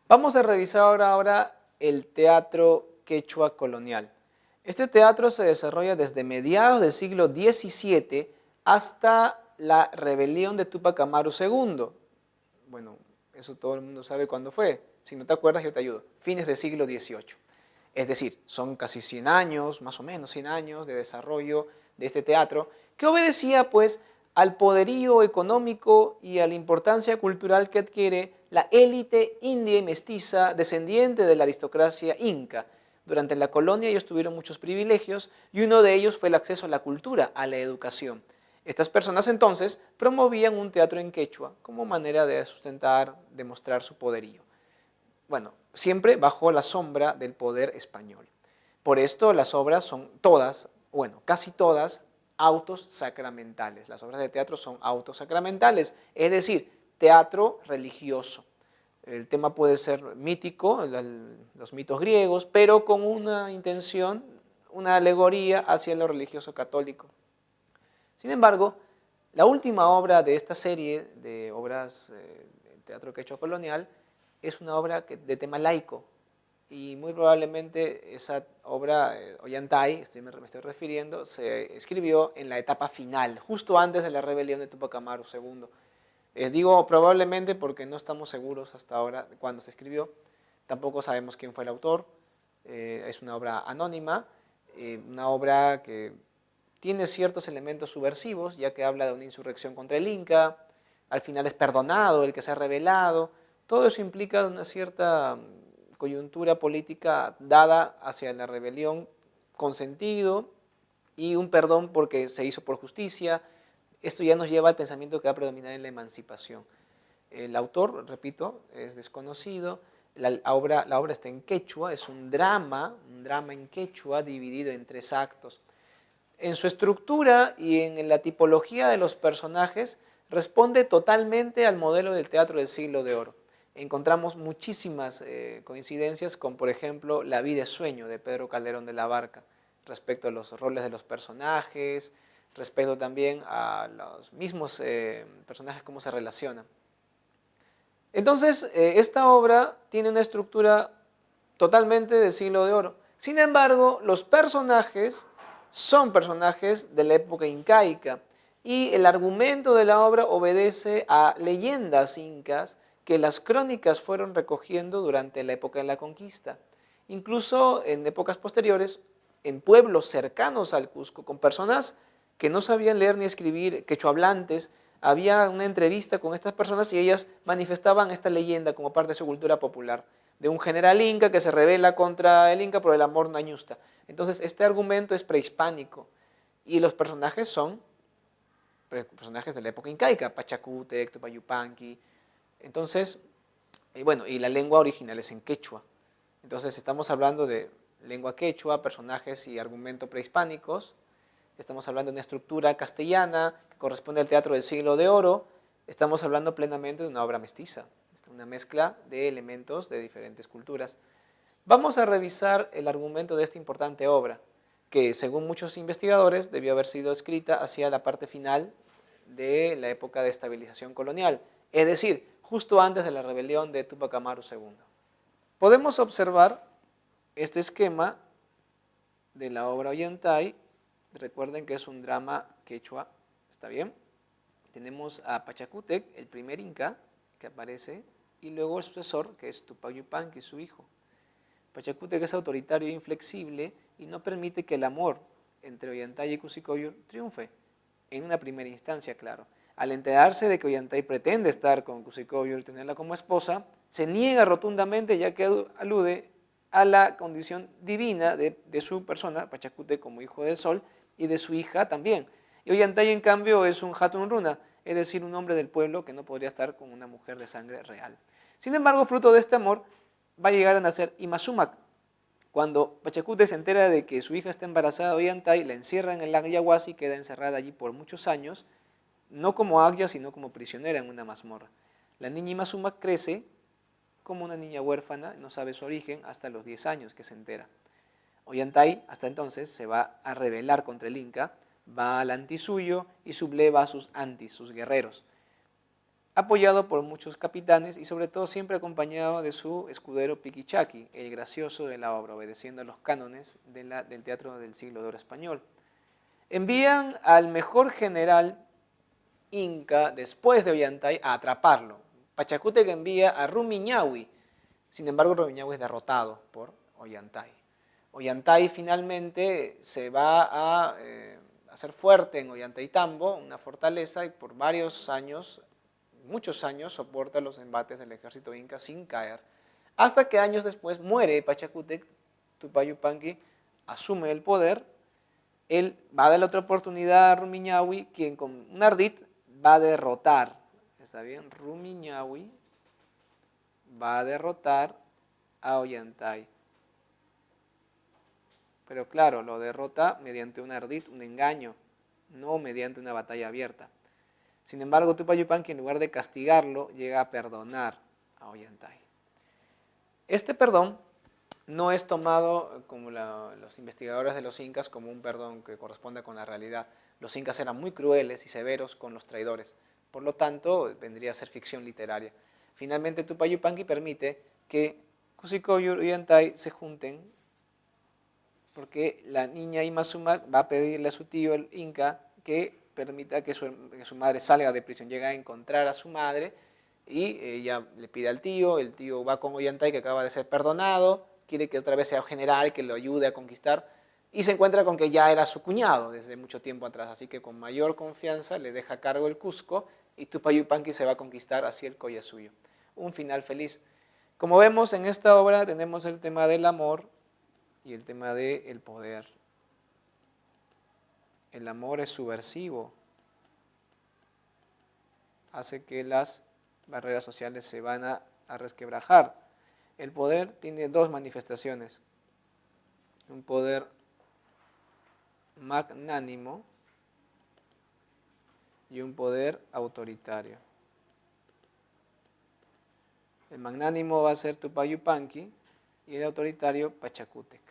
Vamos a revisar ahora el teatro quechua colonial. Este teatro se desarrolla desde mediados del siglo XVII hasta la rebelión de Túpac Amaru II. Bueno, eso todo el mundo sabe cuándo fue. Si no te acuerdas, yo te ayudo. Fines del siglo XVIII. Es decir, son casi 100 años, más o menos 100 años de desarrollo de este teatro, que obedecía pues al poderío económico y a la importancia cultural que adquiere la élite india y mestiza descendiente de la aristocracia inca. Durante la colonia ellos tuvieron muchos privilegios y uno de ellos fue el acceso a la cultura, a la educación. Estas personas entonces promovían un teatro en quechua como manera de sustentar, demostrar su poderío. Bueno, siempre bajo la sombra del poder español. Por esto las obras son todas, bueno, casi todas, autos sacramentales. Las obras de teatro son autos sacramentales, es decir, teatro religioso. El tema puede ser mítico, los mitos griegos, pero con una intención, una alegoría hacia lo religioso católico. Sin embargo, la última obra de esta serie de obras de teatro quechua colonial es una obra de tema laico, y muy probablemente esa obra, Ollantay, me estoy refiriendo, se escribió en la etapa final, justo antes de la rebelión de Túpac Amaru II. Digo probablemente porque no estamos seguros hasta ahora de cuándo se escribió, tampoco sabemos quién fue el autor, es una obra anónima, una obra que tiene ciertos elementos subversivos, ya que habla de una insurrección contra el Inca, al final es perdonado el que se ha rebelado, todo eso implica una cierta coyuntura política dada hacia la rebelión con sentido y un perdón porque se hizo por justicia. Esto ya nos lleva al pensamiento que va a predominar en la emancipación. El autor, repito, es desconocido, la obra está en quechua, es un drama en quechua dividido en 3 actos. En su estructura y en la tipología de los personajes responde totalmente al modelo del teatro del siglo de oro. Encontramos muchísimas coincidencias con, por ejemplo, La vida es sueño de Pedro Calderón de la Barca, respecto a los roles de los personajes, respecto también a los mismos personajes, cómo se relacionan. Entonces, esta obra tiene una estructura totalmente del siglo de oro. Sin embargo, los personajes son personajes de la época incaica y el argumento de la obra obedece a leyendas incas que las crónicas fueron recogiendo durante la época de la conquista. Incluso en épocas posteriores, en pueblos cercanos al Cusco, con personas que no sabían leer ni escribir, quechohablantes, había una entrevista con estas personas y ellas manifestaban esta leyenda como parte de su cultura popular, de un general inca que se rebela contra el inca por el amor nañusta. Entonces, este argumento es prehispánico y los personajes son personajes de la época incaica, Pachacútec, Tupayupanqui. Entonces, bueno, y la lengua original es en quechua. Entonces, estamos hablando de lengua quechua, personajes y argumentos prehispánicos. Estamos hablando de una estructura castellana que corresponde al teatro del siglo de oro. Estamos hablando plenamente de una obra mestiza, una mezcla de elementos de diferentes culturas. Vamos a revisar el argumento de esta importante obra, que según muchos investigadores debió haber sido escrita hacia la parte final de la época de estabilización colonial, es decir, justo antes de la rebelión de Túpac Amaru II. Podemos observar este esquema de la obra Ollantay. Recuerden que es un drama quechua, ¿está bien? Tenemos a Pachacútec, el primer inca que aparece, y luego el sucesor, que es Tupac Yupanqui, su hijo. Pachacútec es autoritario e inflexible y no permite que el amor entre Ollantay y Cusicoyur triunfe, en una primera instancia, claro. Al enterarse de que Ollantay pretende estar con Cusicoyur y tenerla como esposa, se niega rotundamente, ya que alude a la condición divina de su persona, Pachacútec como hijo del sol, y de su hija también. Y Ollantay, en cambio, es un Hatun Runa, es decir, un hombre del pueblo que no podría estar con una mujer de sangre real. Sin embargo, fruto de este amor, va a llegar a nacer Imazumac. Cuando Pachacútec se entera de que su hija está embarazada de Ollantay, la encierra en el Agyahuasi y queda encerrada allí por muchos años, no como Agya, sino como prisionera en una mazmorra. La niña Imazumac crece como una niña huérfana, no sabe su origen hasta los 10 años que se entera. Ollantay, hasta entonces, se va a rebelar contra el Inca, va al anti suyo y subleva a sus antis, sus guerreros. apoyado por muchos capitanes y sobre todo siempre acompañado de su escudero Piquichaqui, el gracioso de la obra, obedeciendo a los cánones del teatro del siglo de oro español. Envían al mejor general inca después de Ollantay a atraparlo. Pachacútec envía a Rumiñahui, sin embargo Rumiñahui es derrotado por Ollantay. Ollantay finalmente se va a hacer fuerte en Ollantaytambo, una fortaleza, y por varios años, muchos años, soporta los embates del ejército inca sin caer, hasta que años después muere Pachacútec, Tupac Yupanqui asume el poder, él va a dar la otra oportunidad a Rumiñahui, quien con un ardid va a derrotar, ¿está bien? Rumiñahui va a derrotar a Ollantay. Pero claro, lo derrota mediante un ardid, un engaño, no mediante una batalla abierta. Sin embargo, Tupac Yupanqui, en lugar de castigarlo, llega a perdonar a Ollantay. Este perdón no es tomado como los investigadores de los incas como un perdón que corresponde con la realidad. Los incas eran muy crueles y severos con los traidores. Por lo tanto, vendría a ser ficción literaria. Finalmente, Tupac Yupanqui permite que Cusco y Ollantay se junten porque la niña Ima Sumac va a pedirle a su tío, el inca, que permita que su madre salga de prisión. Llega a encontrar a su madre y ella le pide al tío, el tío va con Ollantay, que acaba de ser perdonado, quiere que otra vez sea general, que lo ayude a conquistar, y se encuentra con que ya era su cuñado desde mucho tiempo atrás, así que con mayor confianza le deja a cargo el Cusco y Tupac Yupanqui se va a conquistar hacia el Collasuyo. Un final feliz. Como vemos en esta obra tenemos el tema del amor y el tema del poder. El amor es subversivo, hace que las barreras sociales se van a resquebrajar. El poder tiene dos manifestaciones, un poder magnánimo y un poder autoritario. El magnánimo va a ser Tupac Yupanqui y el autoritario Pachacútec.